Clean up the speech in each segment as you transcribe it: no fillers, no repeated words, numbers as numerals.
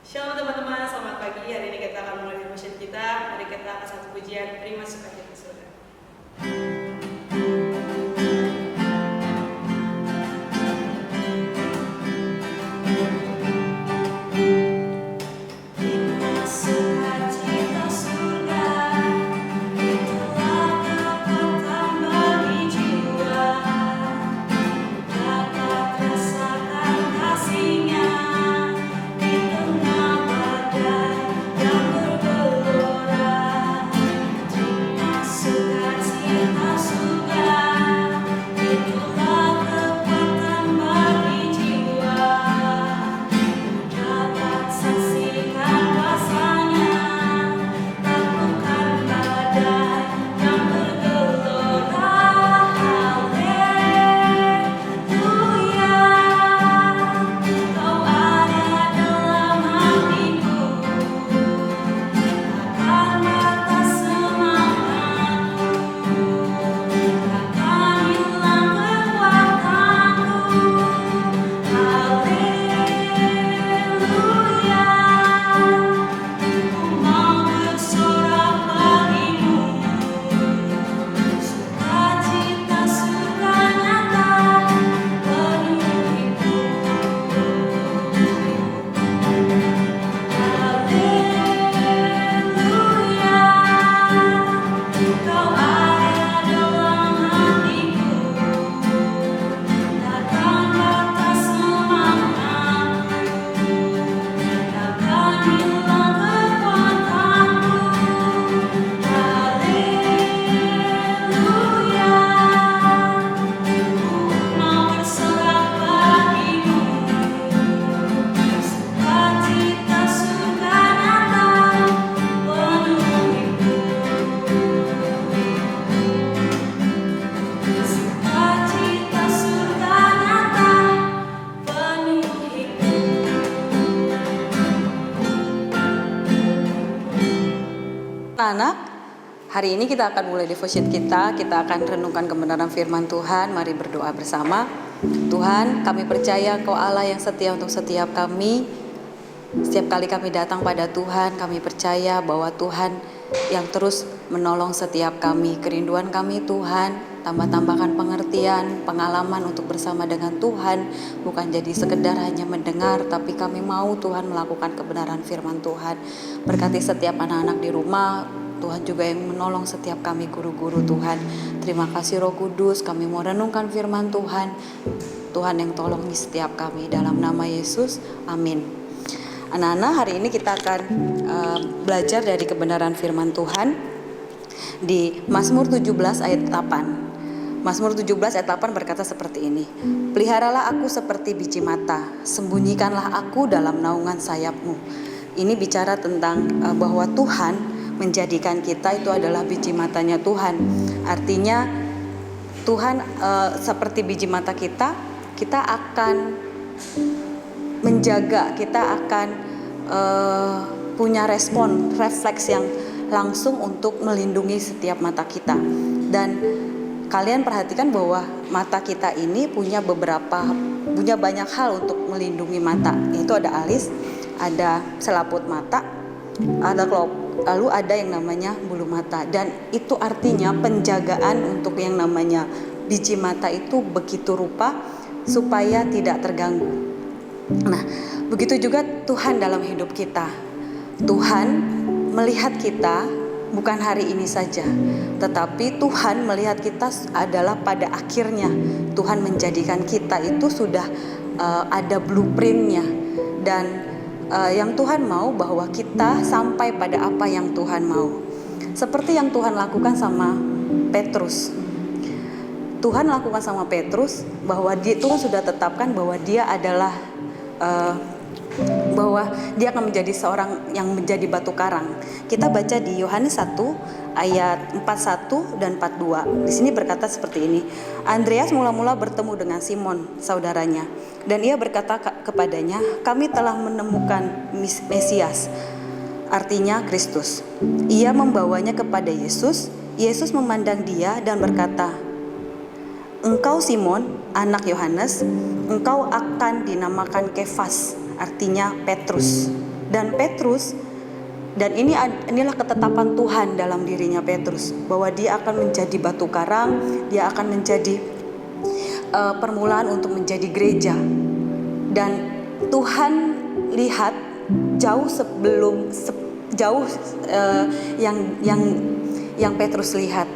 Shalom teman-teman, selamat pagi. Hari ini kita akan mulai devotion kita. Mari kita angkat satu pujian, terima sukacita saudara. Anak, hari ini kita akan mulai devotion kita akan renungkan kebenaran firman Tuhan. Mari berdoa bersama. Tuhan, kami percaya Kau Allah yang setia untuk setiap kami. Setiap kali kami datang pada Tuhan, kami percaya bahwa Tuhan yang terus menolong setiap kami. Kerinduan kami Tuhan, tambah-tambahkan pengertian, pengalaman untuk bersama dengan Tuhan. Bukan jadi sekedar hanya mendengar, tapi kami mau Tuhan melakukan kebenaran firman Tuhan. Berkati setiap anak-anak di rumah, Tuhan juga yang menolong setiap kami guru-guru Tuhan. Terima kasih Roh Kudus, kami mau renungkan firman Tuhan. Tuhan yang tolongi setiap kami, dalam nama Yesus, amin. Anak-anak, hari ini kita akan belajar dari kebenaran firman Tuhan di Mazmur 17 ayat 8. Mazmur 17 ayat 8 berkata seperti ini. Peliharalah aku seperti biji mata, sembunyikanlah aku dalam naungan sayapmu. Ini bicara tentang bahwa Tuhan menjadikan kita itu adalah biji matanya Tuhan. Artinya Tuhan seperti biji mata kita akan menjaga, kita akan punya refleks yang langsung untuk melindungi setiap mata kita. Dan kalian perhatikan bahwa mata kita ini punya banyak hal untuk melindungi mata. Itu ada alis, ada selaput mata, ada lalu ada yang namanya bulu mata. Dan itu artinya penjagaan untuk yang namanya biji mata itu begitu rupa supaya tidak terganggu. Nah, begitu juga Tuhan dalam hidup kita. Tuhan melihat kita bukan hari ini saja, tetapi Tuhan melihat kita adalah pada akhirnya. Tuhan menjadikan kita itu sudah ada blueprintnya. Dan yang Tuhan mau bahwa kita sampai pada apa yang Tuhan mau. Seperti yang Tuhan lakukan sama Petrus. Tuhan lakukan sama Petrus bahwa Tuhan sudah tetapkan bahwa dia adalah bahwa dia akan menjadi seorang yang menjadi batu karang. Kita baca di Yohanes 1 ayat 41 dan 42. Di sini berkata seperti ini. Andreas mula-mula bertemu dengan Simon, saudaranya, dan ia berkata kepadanya, "Kami telah menemukan Mesias." Artinya Kristus. Ia membawanya kepada Yesus. Yesus memandang dia dan berkata, "Engkau Simon, anak Yohanes, engkau akan dinamakan Kefas," artinya Petrus. Dan Petrus, dan inilah ketetapan Tuhan dalam dirinya Petrus, bahwa dia akan menjadi batu karang, dia akan menjadi permulaan untuk menjadi gereja. Dan Tuhan lihat jauh sebelum yang Petrus lihat.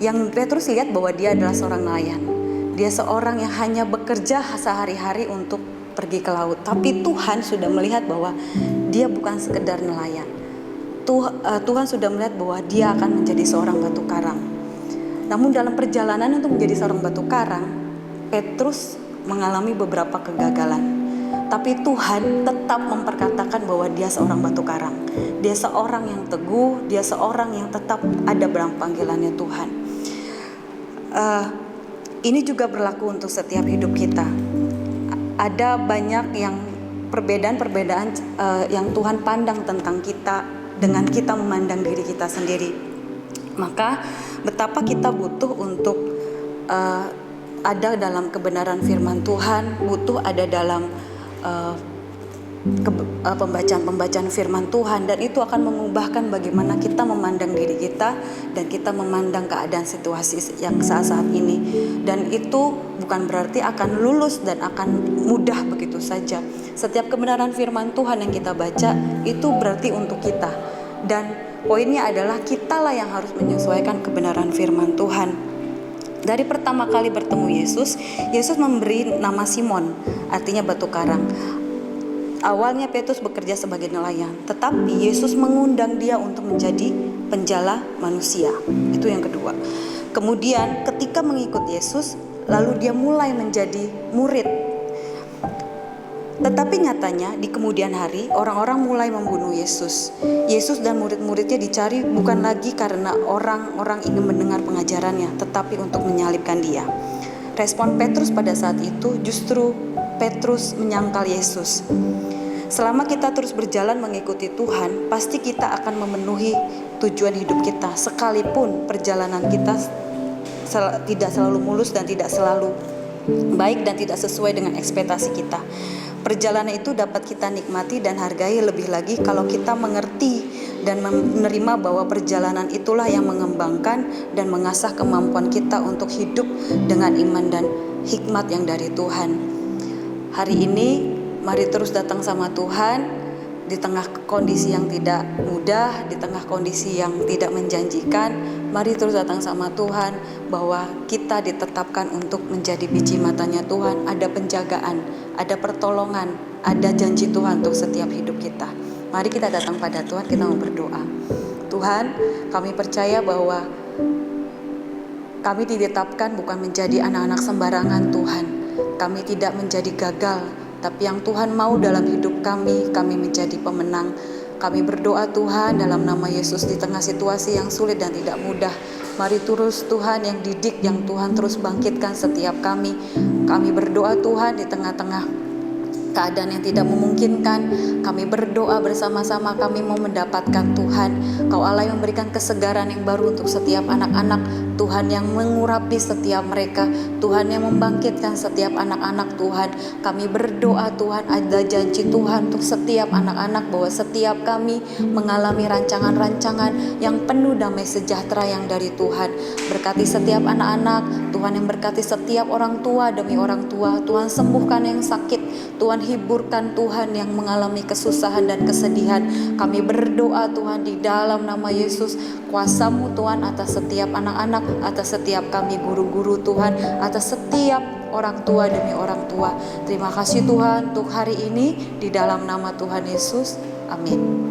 Yang Petrus lihat bahwa dia adalah seorang nelayan. Dia seorang yang hanya bekerja sehari-hari untuk pergi ke laut. Tapi Tuhan sudah melihat bahwa dia bukan sekedar nelayan. Tuhan sudah melihat bahwa dia akan menjadi seorang batu karang. Namun dalam perjalanan untuk menjadi seorang batu karang, Petrus mengalami beberapa kegagalan. Tapi Tuhan tetap memperkatakan bahwa dia seorang batu karang. Dia seorang yang teguh, dia seorang yang tetap ada dalam panggilannya Tuhan. Ini juga berlaku untuk setiap hidup kita. Ada banyak yang perbedaan yang Tuhan pandang tentang kita dengan kita memandang diri kita sendiri. Maka betapa kita butuh untuk ada dalam kebenaran firman Tuhan, butuh ada dalam pembacaan firman Tuhan, dan itu akan mengubahkan bagaimana kita memandang diri kita dan kita memandang keadaan situasi yang saat ini. Dan itu bukan berarti akan lulus dan akan mudah begitu saja. Setiap kebenaran firman Tuhan yang kita baca itu berarti untuk kita, dan poinnya adalah kitalah yang harus menyesuaikan kebenaran firman Tuhan. Dari pertama kali bertemu Yesus memberi nama Simon, artinya batu karang. Awalnya Petrus bekerja sebagai nelayan, tetapi Yesus mengundang dia untuk menjadi penjala manusia. Itu yang kedua. Kemudian ketika mengikut Yesus, lalu dia mulai menjadi murid. Tetapi nyatanya di kemudian hari orang-orang mulai membunuh Yesus. Yesus dan murid-muridnya dicari bukan lagi karena orang-orang ingin mendengar pengajarannya, tetapi untuk menyalibkan dia. Respon Petrus pada saat itu justru Petrus menyangkal Yesus. Selama kita terus berjalan mengikuti Tuhan, pasti kita akan memenuhi tujuan hidup kita, sekalipun perjalanan kita tidak selalu mulus dan tidak selalu baik dan tidak sesuai dengan ekspektasi kita. Perjalanan itu dapat kita nikmati dan hargai, lebih lagi kalau kita mengerti dan menerima bahwa perjalanan itulah yang mengembangkan dan mengasah kemampuan kita untuk hidup dengan iman dan hikmat yang dari Tuhan. Hari ini mari terus datang sama Tuhan di tengah kondisi yang tidak mudah, di tengah kondisi yang tidak menjanjikan. Mari terus datang sama Tuhan, bahwa kita ditetapkan untuk menjadi biji matanya Tuhan. Ada penjagaan, ada pertolongan, ada janji Tuhan untuk setiap hidup kita. Mari kita datang pada Tuhan, kita mau berdoa. Tuhan, kami percaya bahwa kami ditetapkan bukan menjadi anak-anak sembarangan Tuhan. Kami tidak menjadi gagal, tapi yang Tuhan mau dalam hidup kami menjadi pemenang. Kami berdoa Tuhan dalam nama Yesus, di tengah situasi yang sulit dan tidak mudah, mari terus Tuhan yang didik, yang Tuhan terus bangkitkan setiap kami. Kami berdoa Tuhan di tengah-tengah keadaan yang tidak memungkinkan, kami berdoa bersama-sama, kami mau mendapatkan Tuhan, Kau Allah yang memberikan kesegaran yang baru untuk setiap anak-anak, Tuhan yang mengurapi setiap mereka, Tuhan yang membangkitkan setiap anak-anak Tuhan. Kami berdoa Tuhan, ada janji Tuhan untuk setiap anak-anak, bahwa setiap kami mengalami rancangan-rancangan yang penuh damai sejahtera yang dari Tuhan. Berkati setiap anak-anak, Tuhan yang berkati setiap orang tua demi orang tua, Tuhan sembuhkan yang sakit, Tuhan hiburkan Tuhan yang mengalami kesusahan dan kesedihan. Kami berdoa Tuhan di dalam nama Yesus, kuasa-Mu Tuhan atas setiap anak-anak, atas setiap kami guru-guru Tuhan, atas setiap orang tua demi orang tua. Terima kasih Tuhan untuk hari ini, di dalam nama Tuhan Yesus, amin.